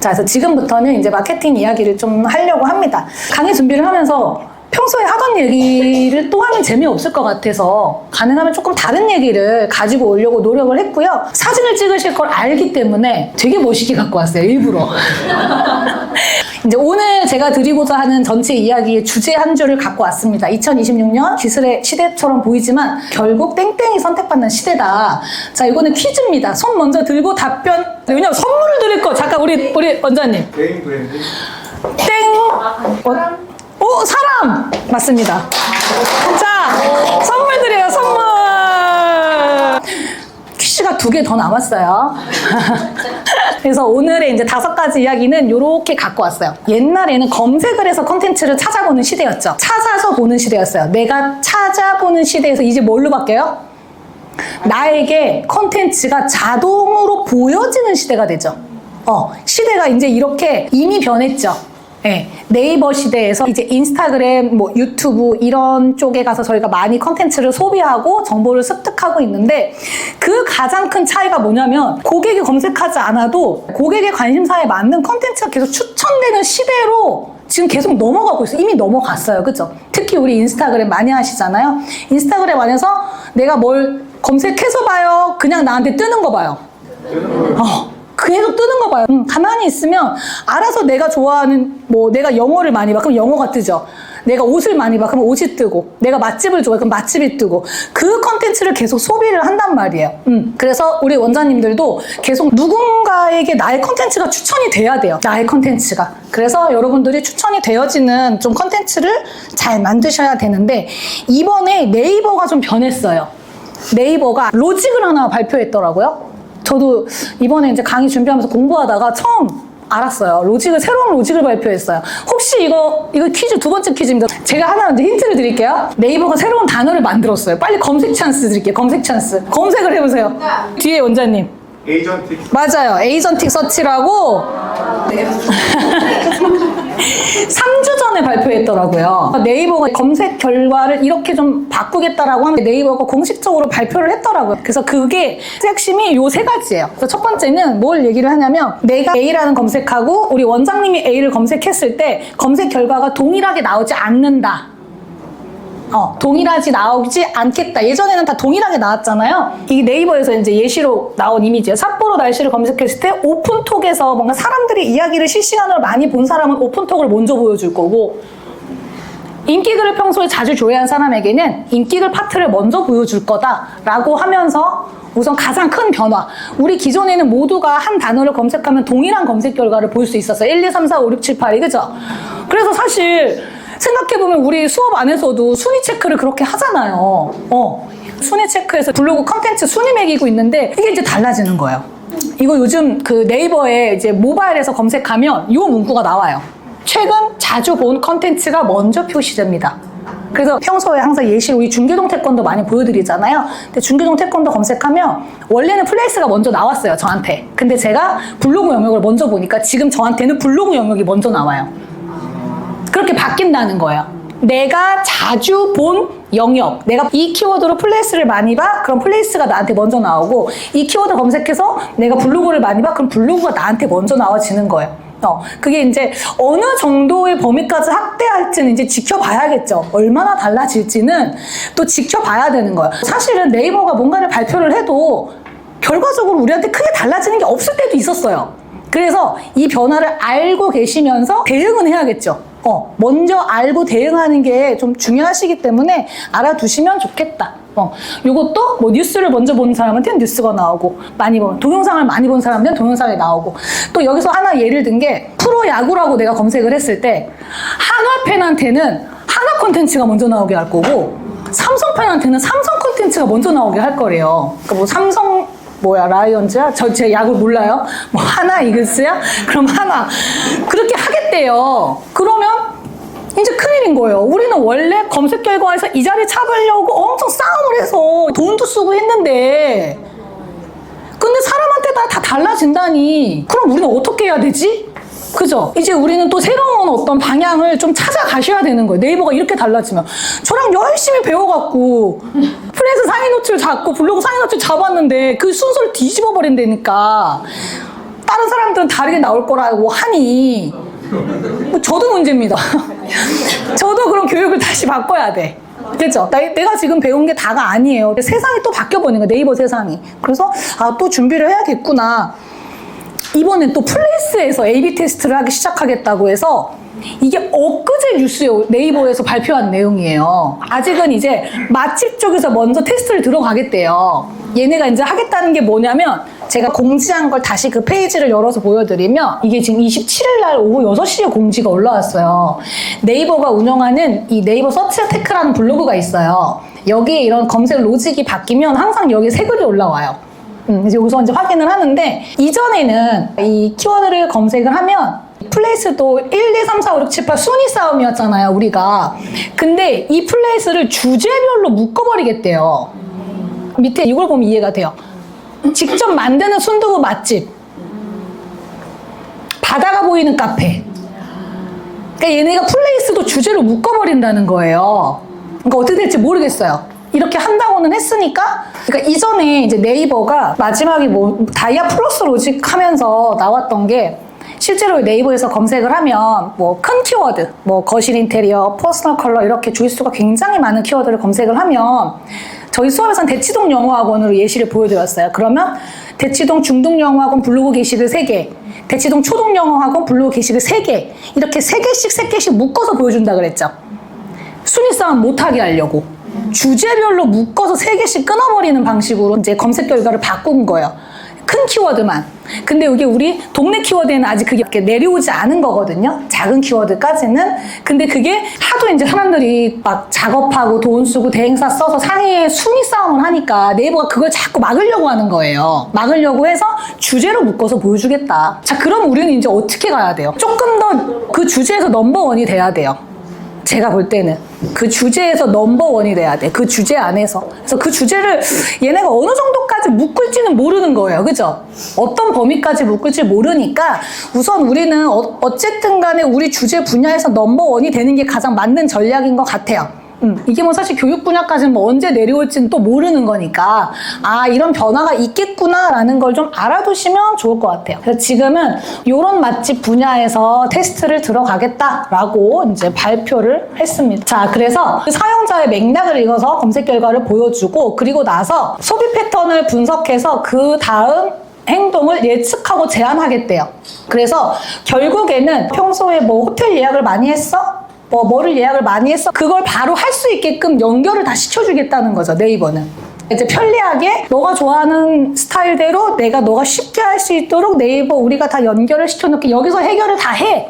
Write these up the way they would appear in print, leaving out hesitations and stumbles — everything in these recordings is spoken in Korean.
자, 그래서 지금부터는 이제 마케팅 이야기를 좀 하려고 합니다. 강의 준비를 하면서 평소에 하던 얘기를 또 하면 재미없을 것 같아서 가능하면 조금 다른 얘기를 가지고 오려고 노력을 했고요. 사진을 찍으실 걸 알기 때문에 되게 멋있게 갖고 왔어요, 일부러. 이제 오늘 제가 드리고자 하는 전체 이야기의 주제 한 줄을 갖고 왔습니다. 2026년 기술의 시대처럼 보이지만 결국 땡땡이 선택받는 시대다. 자, 이거는 퀴즈입니다. 손 먼저 들고 답변. 왜냐면 선물을 드릴 거. 잠깐 우리 원장님. 개인 브랜드? 땡. 오, 사람! 맞습니다. 자, 선물 드려요, 선물! 퀴즈가 2개 더 남았어요. 그래서 오늘의 이제 5가지 이야기는 이렇게 갖고 왔어요. 옛날에는 검색을 해서 컨텐츠를 찾아보는 시대였죠. 찾아서 보는 시대였어요. 내가 찾아보는 시대에서 이제 뭘로 바뀌어요? 나에게 컨텐츠가 자동으로 보여지는 시대가 되죠. 시대가 이제 이렇게 이미 변했죠. 네, 네이버 시대에서 이제 인스타그램, 뭐 유튜브 이런 쪽에 가서 저희가 많이 컨텐츠를 소비하고 정보를 습득하고 있는데 그 가장 큰 차이가 뭐냐면 고객이 검색하지 않아도 고객의 관심사에 맞는 컨텐츠가 계속 추천되는 시대로 지금 계속 넘어가고 있어요. 이미 넘어갔어요. 그죠? 특히 우리 인스타그램 많이 하시잖아요. 인스타그램 안에서 내가 뭘 검색해서 봐요? 그냥 나한테 뜨는 거 봐요? 계속 뜨는 거 봐요. 가만히 있으면 알아서 내가 좋아하는, 뭐 내가 영어를 많이 봐. 그럼 영어가 뜨죠. 내가 옷을 많이 봐. 그럼 옷이 뜨고. 내가 맛집을 좋아해. 그럼 맛집이 뜨고. 그 컨텐츠를 계속 소비를 한단 말이에요. 그래서 우리 원장님들도 계속 누군가에게 나의 컨텐츠가 추천이 돼야 돼요. 나의 컨텐츠가. 그래서 여러분들이 추천이 되어지는 좀 컨텐츠를 잘 만드셔야 되는데 이번에 네이버가 좀 변했어요. 네이버가 로직을 하나 발표했더라고요. 저도 이번에 이제 강의 준비하면서 공부하다가 처음 알았어요. 새로운 로직을 발표했어요. 혹시 이거 퀴즈 2번째 퀴즈입니다. 제가 하나 이제 힌트를 드릴게요. 네이버가 새로운 단어를 만들었어요. 빨리 검색 찬스 드릴게요. 검색 찬스. 검색을 해보세요. 뒤에 원장님. 에이전틱. 맞아요. 에이전틱 서치라고 3주 전에 발표했더라고요. 네이버가 검색 결과를 이렇게 좀 바꾸겠다라고 하면 네이버가 공식적으로 발표를 했더라고요. 그래서 그게 핵심이 요 3가지예요. 그래서 첫 번째는 뭘 얘기를 하냐면 내가 A라는 검색하고 우리 원장님이 A를 검색했을 때 검색 결과가 동일하게 나오지 않는다. 동일하지 나오지 않겠다. 예전에는 다 동일하게 나왔잖아요. 이게 네이버에서 이제 예시로 나온 이미지예요. 삿포로 날씨를 검색했을 때 오픈톡에서 뭔가 사람들이 이야기를 실시간으로 많이 본 사람은 오픈톡을 먼저 보여줄 거고 인기글을 평소에 자주 조회한 사람에게는 인기글 파트를 먼저 보여줄 거다라고 하면서 우선 가장 큰 변화. 우리 기존에는 모두가 한 단어를 검색하면 동일한 검색 결과를 볼 수 있었어요. 1, 2, 3, 4, 5, 6, 7, 8이 그죠? 그래서 사실 생각해보면 우리 수업 안에서도 순위 체크를 그렇게 하잖아요. 순위 체크해서 블로그 컨텐츠 순위 매기고 있는데 이게 이제 달라지는 거예요. 이거 요즘 그 네이버에 이제 모바일에서 검색하면 이 문구가 나와요. 최근 자주 본 컨텐츠가 먼저 표시됩니다. 그래서 평소에 항상 예시로 우리 중계동 태권도 많이 보여드리잖아요. 근데 중계동 태권도 검색하면 원래는 플레이스가 먼저 나왔어요, 저한테. 근데 제가 블로그 영역을 먼저 보니까 지금 저한테는 블로그 영역이 먼저 나와요. 그렇게 바뀐다는 거예요. 내가 자주 본 영역, 내가 이 키워드로 플레이스를 많이 봐? 그럼 플레이스가 나한테 먼저 나오고 이 키워드 검색해서 내가 블로그를 많이 봐? 그럼 블로그가 나한테 먼저 나와지는 거예요. 그게 이제 어느 정도의 범위까지 확대할지는 이제 지켜봐야겠죠. 얼마나 달라질지는 또 지켜봐야 되는 거예요. 사실은 네이버가 뭔가를 발표를 해도 결과적으로 우리한테 크게 달라지는 게 없을 때도 있었어요. 그래서 이 변화를 알고 계시면서 대응은 해야겠죠. 먼저 알고 대응하는 게 좀 중요하시기 때문에 알아두시면 좋겠다. 요것도 뭐 뉴스를 먼저 보는 사람한테는 뉴스가 나오고 동영상을 많이 본 사람한테는 동영상이 나오고 또 여기서 하나 예를 든 게 프로야구라고 내가 검색을 했을 때 한화 팬한테는 한화 콘텐츠가 먼저 나오게 할 거고 삼성 팬한테는 삼성 콘텐츠가 먼저 나오게 할 거래요. 그러니까 뭐 삼성 라이언즈야? 제 야구 몰라요? 뭐 하나 이글스야? 그럼 하나 그렇게 하겠대요. 그러면 이제 큰일인 거예요. 우리는 원래 검색 결과에서 이 자리 잡으려고 엄청 싸움을 해서 돈도 쓰고 했는데 근데 사람한테 다 달라진다니 그럼 우리는 어떻게 해야 되지? 그죠? 이제 우리는 또 새로운 어떤 방향을 좀 찾아가셔야 되는 거예요. 네이버가 이렇게 달라지면. 저랑 열심히 배워갖고 플레이스 상위 노출 잡고 블로그 상위 노출 잡았는데 그 순서를 뒤집어 버린다니까. 다른 사람들은 다르게 나올 거라고 하니 뭐 저도 문제입니다. 저도 그런 교육을 다시 바꿔야 돼. 그렇죠? 내가 지금 배운 게 다가 아니에요. 세상이 또 바뀌어버리는 거야, 네이버 세상이. 그래서 또 준비를 해야겠구나. 이번엔 또 플레이스에서 A/B 테스트를 하기 시작하겠다고 해서 이게 엊그제 뉴스에 네이버에서 발표한 내용이에요. 아직은 이제 맛집 쪽에서 먼저 테스트를 들어가겠대요. 얘네가 이제 하겠다는 게 뭐냐면 제가 공지한 걸 다시 그 페이지를 열어서 보여드리면 이게 지금 27일 날 오후 6시에 공지가 올라왔어요. 네이버가 운영하는 이 네이버 서치어테크라는 블로그가 있어요. 여기에 이런 검색 로직이 바뀌면 항상 여기에 새 글이 올라와요. 이제 여기서 이제 확인을 하는데 이전에는 이 키워드를 검색을 하면 플레이스도 1, 2, 3, 4, 5, 6, 7, 8 순위 싸움이었잖아요, 우리가. 근데 이 플레이스를 주제별로 묶어버리겠대요. 밑에 이걸 보면 이해가 돼요. 직접 만드는 순두부 맛집, 바다가 보이는 카페. 그러니까 얘네가 플레이스도 주제로 묶어버린다는 거예요. 그러니까 어떻게 될지 모르겠어요. 이렇게 한다고는 했으니까. 그러니까 이전에 이제 네이버가 마지막에 뭐 다이아 플러스 로직 하면서 나왔던 게 실제로 네이버에서 검색을 하면 뭐 큰 키워드, 뭐 거실 인테리어, 퍼스널 컬러 이렇게 조회수가 굉장히 많은 키워드를 검색을 하면 저희 수업에서는 대치동 영어학원으로 예시를 보여드렸어요. 그러면 대치동 중등영어학원 블로그 게시글 3개, 대치동 초등영어학원 블로그 게시글 3개 이렇게 3개씩 묶어서 보여준다 그랬죠. 순위 싸움 못하게 하려고 주제별로 묶어서 3개씩 끊어버리는 방식으로 이제 검색 결과를 바꾼 거예요. 큰 키워드만. 근데 이게 우리 동네 키워드에는 아직 그게 내려오지 않은 거거든요. 작은 키워드까지는. 근데 그게 하도 이제 사람들이 막 작업하고 돈 쓰고 대행사 써서 상위에 순위 싸움을 하니까 네이버가 그걸 자꾸 막으려고 하는 거예요. 막으려고 해서 주제로 묶어서 보여주겠다. 자, 그럼 우리는 이제 어떻게 가야 돼요? 조금 더 그 주제에서 넘버원이 돼야 돼요. 제가 볼 때는 그 주제에서 넘버원이 돼야 돼. 그 주제 안에서. 그래서 그 주제를 얘네가 어느 정도까지 묶을지는 모르는 거예요. 그죠? 어떤 범위까지 묶을지 모르니까 우선 우리는 어쨌든 간에 우리 주제 분야에서 넘버원이 되는 게 가장 맞는 전략인 것 같아요. 이게 뭐 사실 교육 분야까지는 뭐 언제 내려올지는 또 모르는 거니까 이런 변화가 있겠구나라는 걸 좀 알아두시면 좋을 것 같아요. 그래서 지금은 이런 맛집 분야에서 테스트를 들어가겠다라고 이제 발표를 했습니다. 자, 그래서 그 사용자의 맥락을 읽어서 검색 결과를 보여주고 그리고 나서 소비 패턴을 분석해서 그 다음 행동을 예측하고 제안하겠대요. 그래서 결국에는 평소에 뭐 호텔 예약을 많이 했어? 뭐를 예약을 많이 했어? 그걸 바로 할 수 있게끔 연결을 다 시켜주겠다는 거죠, 네이버는. 이제 편리하게 너가 좋아하는 스타일대로 너가 쉽게 할 수 있도록 네이버 우리가 다 연결을 시켜놓게 여기서 해결을 다 해.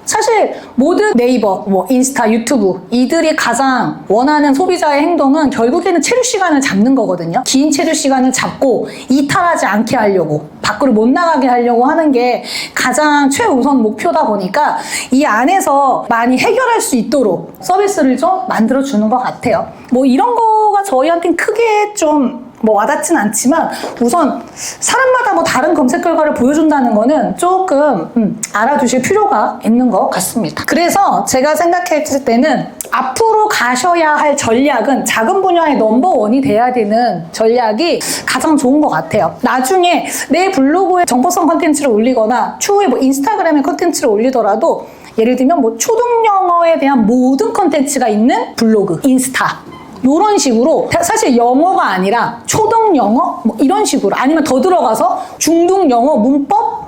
사실 모든 네이버, 뭐 인스타, 유튜브 이들이 가장 원하는 소비자의 행동은 결국에는 체류 시간을 잡는 거거든요. 긴 체류 시간을 잡고 이탈하지 않게 하려고 밖으로 못 나가게 하려고 하는 게 가장 최우선 목표다 보니까 이 안에서 많이 해결할 수 있도록 서비스를 좀 만들어주는 것 같아요. 뭐 이런 거가 저희한테는 크게 좀 와닿진 않지만 우선 사람마다 뭐 다른 검색 결과를 보여준다는 거는 조금 알아두실 필요가 있는 것 같습니다. 그래서 제가 생각했을 때는 앞으로 가셔야 할 전략은 작은 분야의 넘버원이 돼야 되는 전략이 가장 좋은 것 같아요. 나중에 내 블로그에 정보성 컨텐츠를 올리거나 추후에 뭐 인스타그램에 컨텐츠를 올리더라도 예를 들면 뭐 초등영어에 대한 모든 컨텐츠가 있는 블로그, 인스타 이런 식으로 사실 영어가 아니라 초등영어 뭐 이런 식으로 아니면 더 들어가서 중등영어 문법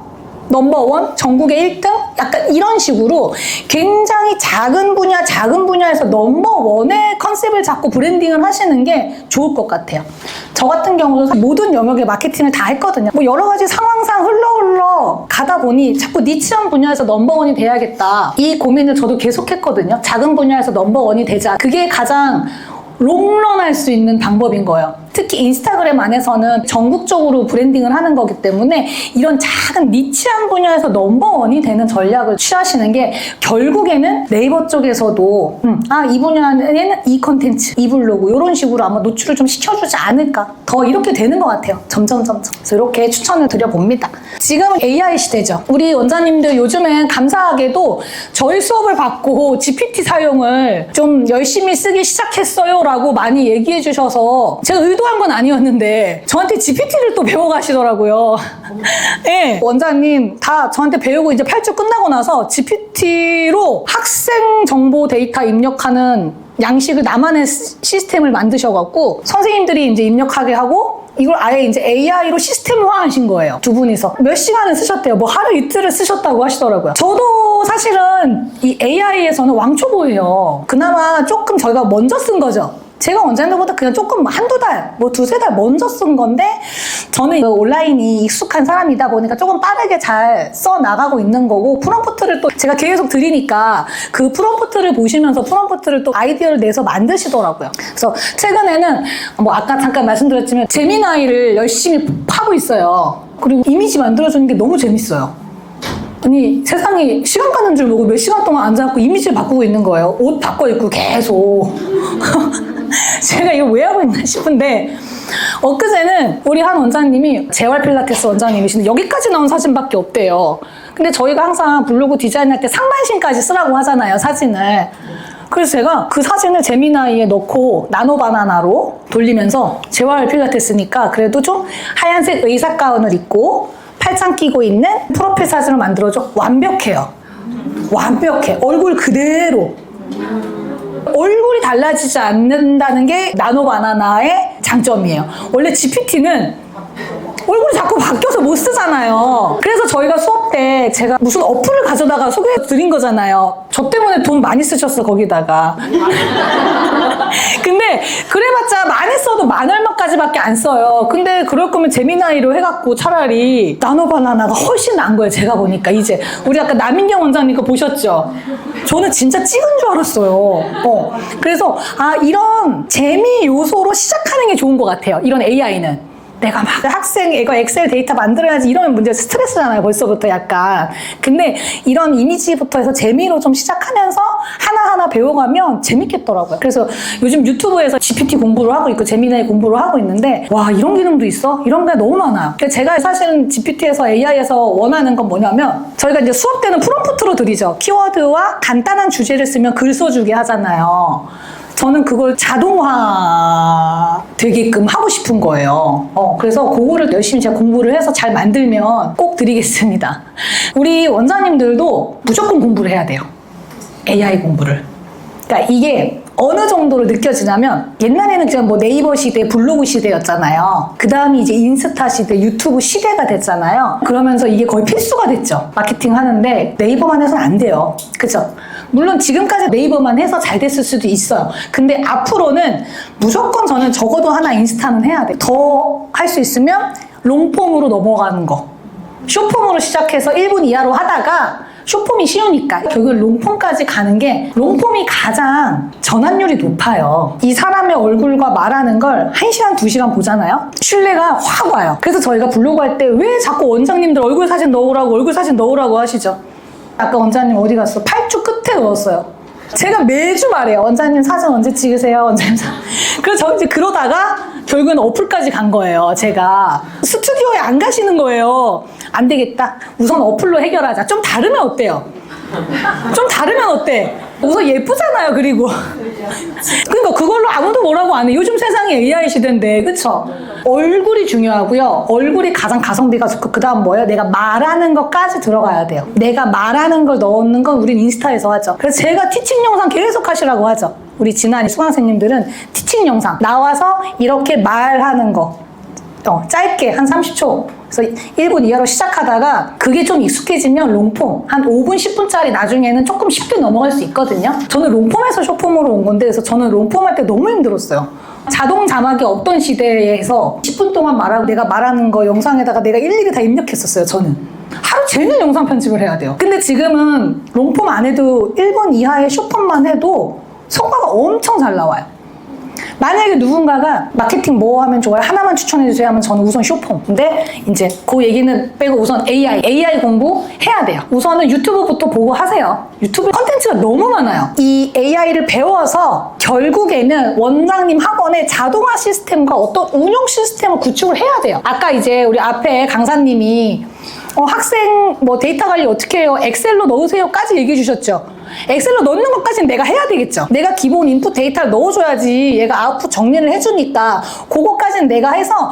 넘버원 전국의 1등 약간 이런 식으로 굉장히 작은 분야에서 넘버원의 컨셉을 잡고 브랜딩을 하시는 게 좋을 것 같아요. 저 같은 경우도 모든 영역의 마케팅을 다 했거든요. 뭐 여러 가지 상황상 흘러 가다 보니 자꾸 니치한 분야에서 넘버원이 돼야겠다. 이 고민을 저도 계속 했거든요. 작은 분야에서 넘버원이 되자. 그게 가장 롱런할 수 있는 방법인 거예요. 특히 인스타그램 안에서는 전국적으로 브랜딩을 하는 거기 때문에 이런 작은 니치한 분야에서 넘버원이 되는 전략을 취하시는 게 결국에는 네이버 쪽에서도 이 분야에는 이 컨텐츠, 이 블로그 이런 식으로 아마 노출을 좀 시켜주지 않을까 더 이렇게 되는 것 같아요. 점점. 그래서 이렇게 추천을 드려봅니다. 지금은 AI 시대죠. 우리 원장님들 요즘엔 감사하게도 저희 수업을 받고 GPT 사용을 좀 열심히 쓰기 시작했어요 라고 많이 얘기해 주셔서 제가 의도한 건 아니었는데 저한테 GPT를 또 배워가시더라고요. 네, 원장님 다 저한테 배우고 이제 8주 끝나고 나서 GPT로 학생 정보 데이터 입력하는 양식을 나만의 시스템을 만드셔갖고 선생님들이 이제 입력하게 하고 이걸 아예 이제 AI로 시스템화하신 거예요. 두 분이서. 몇 시간을 쓰셨대요. 뭐 하루 이틀을 쓰셨다고 하시더라고요. 저도 사실은 이 AI에서는 왕초보예요. 그나마 조금 저희가 먼저 쓴 거죠. 제가 원장님들보다 그냥 조금 한두 달, 뭐 두세 달 먼저 쓴 건데 저는 그 온라인이 익숙한 사람이다 보니까 조금 빠르게 잘 써나가고 있는 거고 프롬프트를 또 제가 계속 드리니까 그 프롬프트를 보시면서 프롬프트를 또 아이디어를 내서 만드시더라고요. 그래서 최근에는 뭐 아까 잠깐 말씀드렸지만 제미나이를 열심히 하고 있어요. 그리고 이미지 만들어주는 게 너무 재밌어요. 아니 세상에 시간 가는 줄 모르고 몇 시간 동안 앉아갖고 이미지를 바꾸고 있는 거예요. 옷 바꿔 입고 계속. 제가 이거 왜 하고 있나 싶은데 엊그제는 우리 한 원장님이 재활 필라테스 원장님이신데 여기까지 나온 사진밖에 없대요. 근데 저희가 항상 블로그 디자인할 때 상반신까지 쓰라고 하잖아요, 사진을. 그래서 제가 그 사진을 제미나이에 넣고 나노바나나로 돌리면서 재활 필라테스니까 그래도 좀 하얀색 의사 가운을 입고 팔짱 끼고 있는 프로필 사진을 만들어줘. 완벽해요. 완벽해. 얼굴 그대로. 얼굴이 달라지지 않는다는 게 나노바나나의 장점이에요. 원래 GPT는 얼굴이 자꾸 바뀌어서 못 쓰잖아요. 그래서 저희가 수업 때 제가 무슨 어플을 가져다가 소개해 드린 거잖아요. 저 때문에 돈 많이 쓰셨어, 거기다가. 근데 그래봤자 많이 써도 만 얼마까지밖에 안 써요. 근데 그럴 거면 제미나이로 해갖고 차라리 나노바나나가 훨씬 나은 거예요, 제가 보니까. 이제 우리 아까 남인경 원장님 거 보셨죠? 저는 진짜 찍은 줄 알았어요. 그래서 이런 재미 요소로 시작하는 게 좋은 것 같아요, 이런 AI는. 내가 막 학생 이거 엑셀 데이터 만들어야지 이러면 문제 스트레스잖아요, 벌써부터 약간. 근데 이런 이미지부터 해서 재미로 좀 시작하면서 하나하나 배워가면 재밌겠더라고요. 그래서 요즘 유튜브에서 GPT 공부를 하고 있고 제미나이 공부를 하고 있는데 와, 이런 기능도 있어? 이런 게 너무 많아요. 제가 사실은 GPT에서 AI에서 원하는 건 뭐냐면 저희가 이제 수업 때는 프롬프트로 드리죠. 키워드와 간단한 주제를 쓰면 글 써주게 하잖아요. 저는 그걸 자동화 되게끔 하고 싶은 거예요. 그래서 그거를 열심히 제가 공부를 해서 잘 만들면 꼭 드리겠습니다. 우리 원장님들도 무조건 공부를 해야 돼요. AI 공부를. 그러니까 이게 어느 정도로 느껴지냐면 옛날에는 그냥 뭐 네이버 시대, 블로그 시대였잖아요. 그 다음이 이제 인스타 시대, 유튜브 시대가 됐잖아요. 그러면서 이게 거의 필수가 됐죠. 마케팅 하는데 네이버만 해서는 안 돼요. 그죠? 물론 지금까지 네이버만 해서 잘 됐을 수도 있어요. 근데 앞으로는 무조건 저는 적어도 하나 인스타는 해야 돼. 더 할 수 있으면 롱폼으로 넘어가는 거. 숏폼으로 시작해서 1분 이하로 하다가 숏폼이 쉬우니까 결국 롱폼까지 가는 게 롱폼이 가장 전환율이 높아요. 이 사람의 얼굴과 말하는 걸 1시간, 2시간 보잖아요. 신뢰가 확 와요. 그래서 저희가 블로그 할 때 왜 자꾸 원장님들 얼굴 사진 넣으라고 하시죠? 아까 원장님 어디 갔어? 8주 끝에 넣었어요. 제가 매주 말해요. 원장님 사진 언제 찍으세요? 원장님 사진. 그래서 저 이제 그러다가 결국은 어플까지 간 거예요. 제가 스튜디오에 안 가시는 거예요. 안 되겠다. 우선 어플로 해결하자. 좀 다르면 어때요? 좀 다르면 어때? 우선 예쁘잖아요. 그리고 그러니까 그걸로 아무도 뭐라고 안 해. 요즘 세상이 AI 시대인데, 그쵸? 얼굴이 중요하고요. 얼굴이 가장 가성비가 좋고 그 다음 뭐예요? 내가 말하는 것까지 들어가야 돼요. 내가 말하는 걸 넣는 건 우린 인스타에서 하죠. 그래서 제가 티칭 영상 계속 하시라고 하죠. 우리 지난 수강생님들은 티칭 영상 나와서 이렇게 말하는 거 짧게 한 30초 그래서 1분 이하로 시작하다가 그게 좀 익숙해지면 롱폼 한 5분 10분짜리 나중에는 조금 쉽게 넘어갈 수 있거든요. 저는 롱폼에서 숏폼으로 온 건데 그래서 저는 롱폼 할 때 너무 힘들었어요. 자동 자막이 없던 시대에서 10분 동안 말하고 내가 말하는 거 영상에다가 내가 일일이 다 입력했었어요. 저는 하루 종일 영상 편집을 해야 돼요. 근데 지금은 롱폼 안 해도 1분 이하의 숏폼만 해도 성과가 엄청 잘 나와요. 만약에 누군가가 마케팅 뭐 하면 좋아요? 하나만 추천해주세요 하면 저는 우선 숏폼. 근데 이제 그 얘기는 빼고 우선 AI 공부 해야 돼요. 우선은 유튜브부터 보고 하세요. 유튜브 컨텐츠가 너무 많아요. 이 AI를 배워서 결국에는 원장님 학원에 자동화 시스템과 어떤 운영 시스템을 구축을 해야 돼요. 아까 이제 우리 앞에 강사님이 학생 뭐 데이터 관리 어떻게 해요? 엑셀로 넣으세요까지 얘기해 주셨죠. 엑셀로 넣는 것까지는 내가 해야 되겠죠. 내가 기본 인풋 데이터를 넣어줘야지 얘가 아웃풋 정리를 해주니까 그거까지는 내가 해서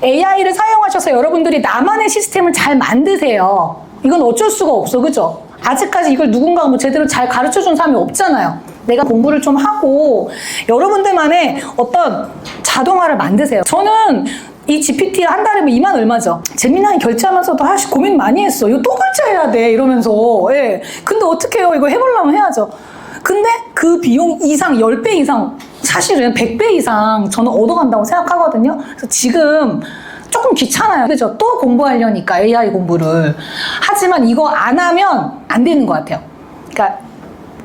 AI를 사용하셔서 여러분들이 나만의 시스템을 잘 만드세요. 이건 어쩔 수가 없어, 그죠? 아직까지 이걸 누군가가 뭐 제대로 잘 가르쳐준 사람이 없잖아요. 내가 공부를 좀 하고 여러분들만의 어떤 자동화를 만드세요. 저는 이 GPT 한 달에 2만 얼마죠? 제미나이 결제하면서도 사실 고민 많이 했어. 이거 또 결제해야 돼 이러면서. 예. 근데 어떻게 해요? 이거 해보려면 해야죠. 근데 그 비용 이상 10배 이상 사실은 100배 이상 저는 얻어간다고 생각하거든요. 그래서 지금 조금 귀찮아요. 그죠? 또 공부하려니까 AI 공부를. 하지만 이거 안 하면 안 되는 것 같아요. 그러니까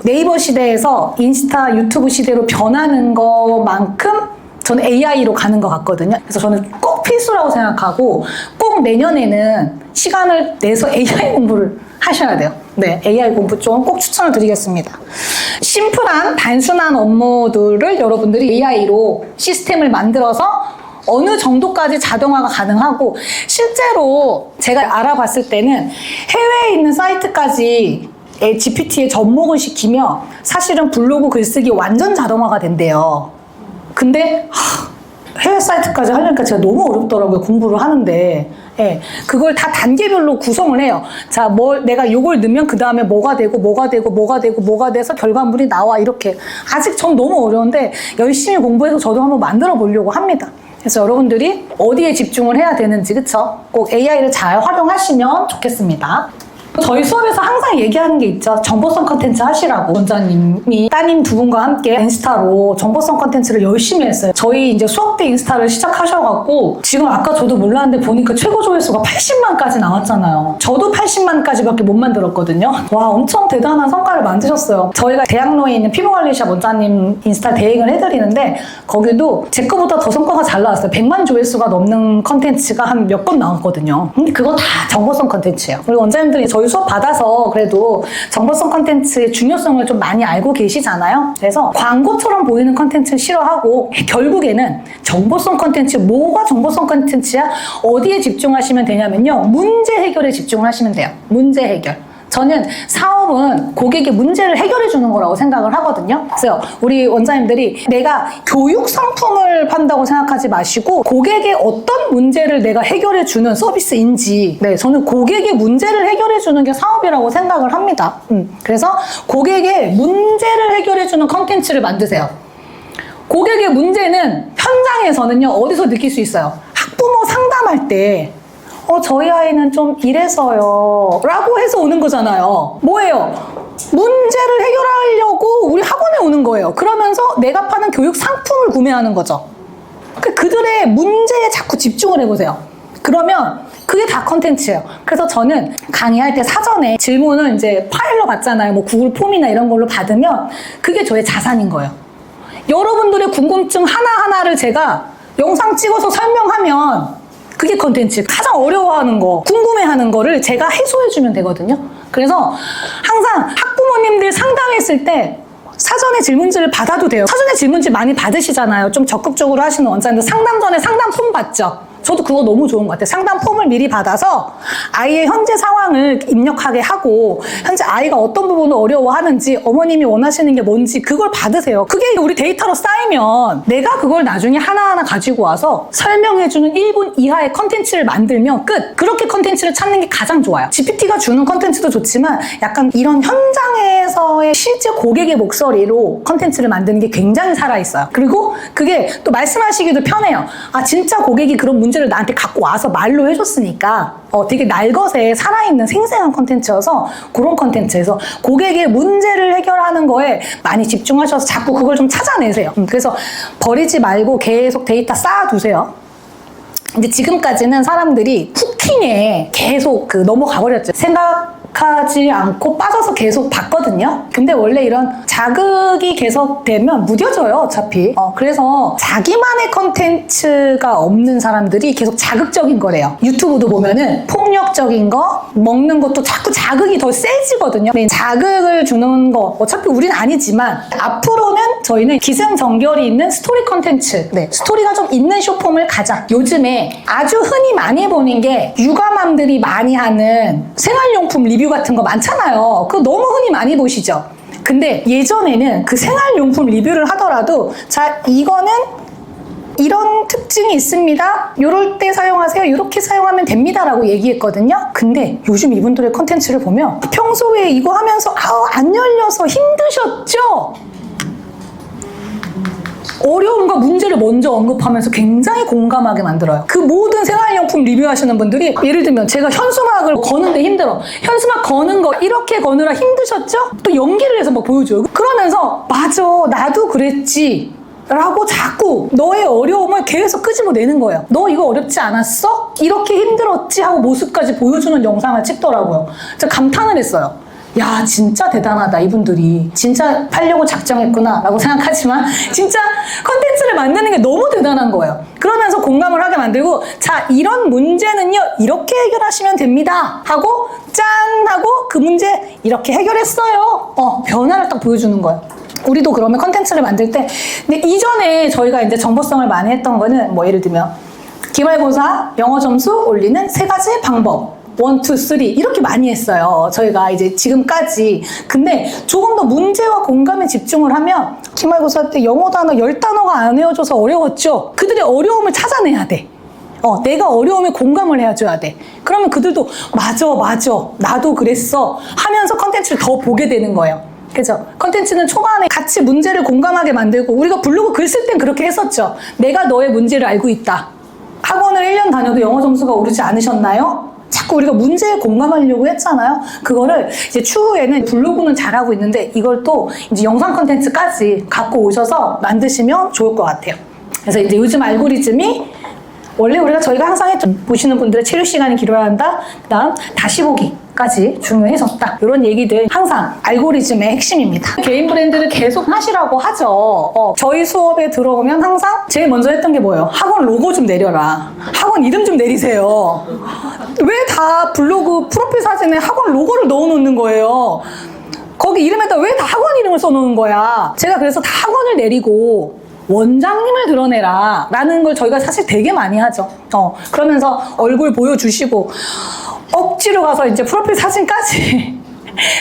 네이버 시대에서 인스타, 유튜브 시대로 변하는 것만큼 저는 AI로 가는 것 같거든요. 그래서 저는 꼭 필수라고 생각하고 꼭 내년에는 시간을 내서 AI 공부를 하셔야 돼요. 네, AI 공부 좀 꼭 추천을 드리겠습니다. 심플한 단순한 업무들을 여러분들이 AI로 시스템을 만들어서 어느 정도까지 자동화가 가능하고 실제로 제가 알아봤을 때는 해외에 있는 사이트까지 GPT에 접목을 시키면 사실은 블로그 글쓰기 완전 자동화가 된대요. 근데 해외 사이트까지 하려니까 제가 너무 어렵더라고요. 공부를 하는데. 예, 그걸 다 단계별로 구성을 해요. 자, 내가 요걸 넣으면 그 다음에 뭐가 되고 뭐가 되고 뭐가 되고 뭐가 돼서 결과물이 나와 이렇게. 아직 전 너무 어려운데 열심히 공부해서 저도 한번 만들어 보려고 합니다. 그래서 여러분들이 어디에 집중을 해야 되는지, 그쵸? 꼭 AI를 잘 활용하시면 좋겠습니다. 저희 수업에서 항상 얘기하는 게 있죠. 정보성 컨텐츠 하시라고. 원장님이 따님 두 분과 함께 인스타로 정보성 컨텐츠를 열심히 했어요. 저희 이제 수업 때 인스타를 시작하셔갖고 지금 아까 저도 몰랐는데 보니까 최고 조회수가 80만까지 나왔잖아요. 저도 80만까지밖에 못 만들었거든요. 와, 엄청 대단한 성과를 만드셨어요. 저희가 대학로에 있는 피부관리샵 원장님 인스타 대행을 해드리는데 거기도 제 거보다 더 성과가 잘 나왔어요. 100만 조회수가 넘는 컨텐츠가 한 몇 건 나왔거든요. 근데 그거 다 정보성 컨텐츠예요. 우리 원장님들이 저희 수업 받아서 그래도 정보성 컨텐츠의 중요성을 좀 많이 알고 계시잖아요. 그래서 광고처럼 보이는 컨텐츠는 싫어하고 결국에는 정보성 컨텐츠, 뭐가 정보성 컨텐츠야? 어디에 집중하시면 되냐면요. 문제 해결에 집중을 하시면 돼요. 문제 해결. 저는 사업은 고객의 문제를 해결해 주는 거라고 생각을 하거든요. 그래서 우리 원장님들이 내가 교육 상품을 판다고 생각하지 마시고 고객의 어떤 문제를 내가 해결해 주는 서비스인지, 네, 저는 고객의 문제를 해결해 주는 게 사업이라고 생각을 합니다. 그래서 고객의 문제를 해결해 주는 컨텐츠를 만드세요. 고객의 문제는 현장에서는요, 어디서 느낄 수 있어요? 학부모 상담할 때 저희 아이는 좀 이래서요 라고 해서 오는 거잖아요. 뭐예요? 문제를 해결하려고 우리 학원에 오는 거예요. 그러면서 내가 파는 교육 상품을 구매하는 거죠. 그들의 문제에 자꾸 집중을 해보세요. 그러면 그게 다 컨텐츠예요. 그래서 저는 강의할 때 사전에 질문을 이제 파일로 받잖아요. 뭐 구글 폼이나 이런 걸로 받으면 그게 저의 자산인 거예요. 여러분들의 궁금증 하나하나를 제가 영상 찍어서 설명하면 그게 컨텐츠. 가장 어려워하는 거, 궁금해하는 거를 제가 해소해주면 되거든요. 그래서 항상 학부모님들 상담했을 때 사전에 질문지를 받아도 돼요. 사전에 질문지 많이 받으시잖아요. 좀 적극적으로 하시는 원장님들 상담 전에 상담 폼 받죠. 저도 그거 너무 좋은 것 같아요. 상담 폼을 미리 받아서 아이의 현재 상황을 입력하게 하고 현재 아이가 어떤 부분을 어려워하는지 어머님이 원하시는 게 뭔지 그걸 받으세요. 그게 우리 데이터로 쌓이면 내가 그걸 나중에 하나하나 가지고 와서 설명해주는 1분 이하의 컨텐츠를 만들면 끝! 그렇게 컨텐츠를 찾는 게 가장 좋아요. GPT가 주는 컨텐츠도 좋지만 약간 이런 현장에서의 실제 고객의 목소리로 컨텐츠를 만드는 게 굉장히 살아있어요. 그리고 그게 또 말씀하시기도 편해요. 아, 진짜 고객이 그런 문제를 나한테 갖고 와서 말로 해줬으니까 되게 날것에 살아있는 생생한 컨텐츠여서 그런 컨텐츠에서 고객의 문제를 해결하는 거에 많이 집중하셔서 자꾸 그걸 좀 찾아내세요. 그래서 버리지 말고 계속 데이터 쌓아두세요. 이제 지금까지는 사람들이 쿠킹에 계속 넘어가 버렸죠. 생각하지 않고 빠져서 계속 봤거든요. 근데 원래 이런 자극이 계속 되면 무뎌져요, 어차피. 그래서 자기만의 컨텐츠가 없는 사람들이 계속 자극적인 거래요. 유튜브도 보면은 폭력적인 거, 먹는 것도 자꾸 자극이 더 세지거든요. 근데 자극을 주는 거, 어차피 우린 아니지만 앞으로는 저희는 기승전결이 있는 스토리 컨텐츠, 네, 스토리가 좀 있는 쇼폼을 가자. 요즘에 아주 흔히 많이 보는 게 육아맘들이 많이 하는 생활용품 리뷰 같은 거 많잖아요. 그거 너무 흔히 많이 보시죠? 근데 예전에는 그 생활용품 리뷰를 하더라도 자, 이거는 이런 특징이 있습니다. 요럴 때 사용하세요. 이렇게 사용하면 됩니다. 라고 얘기했거든요. 근데 요즘 이분들의 컨텐츠를 보면 평소에 이거 하면서 안 열려서 힘드셨죠? 어려움과 문제를 먼저 언급하면서 굉장히 공감하게 만들어요. 그 모든 생활용품 리뷰하시는 분들이 예를 들면 제가 현수막을 거는데 힘들어. 현수막 거는 거 이렇게 거느라 힘드셨죠? 또 연기를 해서 막 보여줘요. 그러면서 맞아, 나도 그랬지. 라고 자꾸 너의 어려움을 계속 끄집어내는 거예요. 너 이거 어렵지 않았어? 이렇게 힘들었지? 하고 모습까지 보여주는 영상을 찍더라고요. 제가 감탄을 했어요. 야, 진짜 대단하다, 이분들이. 진짜 팔려고 작정했구나 라고 생각하지만 진짜 컨텐츠를 만드는 게 너무 대단한 거예요. 그러면서 공감을 하게 만들고 자, 이런 문제는요 이렇게 해결하시면 됩니다 하고 짠 하고 그 문제 이렇게 해결했어요. 변화를 딱 보여주는 거예요. 우리도 그러면 컨텐츠를 만들 때 근데 이전에 저희가 이제 정보성을 많이 했던 거는 뭐 예를 들면 기말고사 영어 점수 올리는 3가지 방법 1, 2, 3 이렇게 많이 했어요. 저희가 이제 지금까지. 근데 조금 더 문제와 공감에 집중을 하면 기말고사 때 영어 단어 10단어가 안 외워져서 어려웠죠. 그들의 어려움을 찾아내야 돼. 내가 어려움에 공감을 해줘야 돼. 그러면 그들도 맞아 나도 그랬어 하면서 컨텐츠를 더 보게 되는 거예요. 그죠? 컨텐츠는 초반에 같이 문제를 공감하게 만들고 우리가 블로그 글 쓸 땐 그렇게 했었죠. 내가 너의 문제를 알고 있다. 학원을 1년 다녀도 영어 점수가 오르지 않으셨나요? 자꾸 우리가 문제에 공감하려고 했잖아요. 그거를 이제 추후에는 블로그는 잘하고 있는데 이걸 또 이제 영상 컨텐츠까지 갖고 오셔서 만드시면 좋을 것 같아요. 그래서 이제 요즘 알고리즘이 원래 저희가 항상 했죠. 보시는 분들의 체류 시간이 길어야 한다. 그다음 다시 보기까지 중요해졌다. 이런 얘기들 항상 알고리즘의 핵심입니다. 개인 브랜드를 계속 하시라고 하죠. 저희 수업에 들어오면 항상 제일 먼저 했던 게 뭐예요? 학원 로고 좀 내려라. 학원 이름 좀 내리세요. 왜 다 블로그 프로필 사진에 학원 로고를 넣어놓는 거예요? 거기 이름에다 왜 다 학원 이름을 써놓은 거야? 제가 그래서 다 학원을 내리고 원장님을 드러내라 라는 걸 저희가 사실 되게 많이 하죠. 그러면서 얼굴 보여주시고 억지로 가서 이제 프로필 사진까지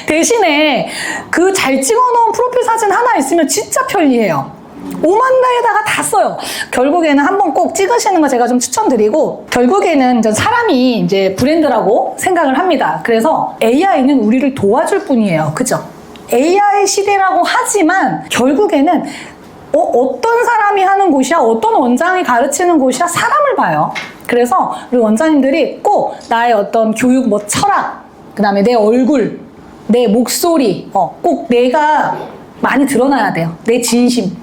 대신에 그 잘 찍어놓은 프로필 사진 하나 있으면 진짜 편리해요. 오만다에다가 다 써요. 결국에는 한번 꼭 찍으시는 거 제가 좀 추천드리고 결국에는 사람이 이제 브랜드라고 생각을 합니다. 그래서 AI는 우리를 도와줄 뿐이에요. 그죠? AI 시대라고 하지만 결국에는 어떤 사람이 하는 곳이야, 어떤 원장이 가르치는 곳이야, 사람을 봐요. 그래서 우리 원장님들이 꼭 나의 어떤 교육, 철학, 그 다음에 내 얼굴, 내 목소리, 꼭 내가 많이 드러나야 돼요. 내 진심.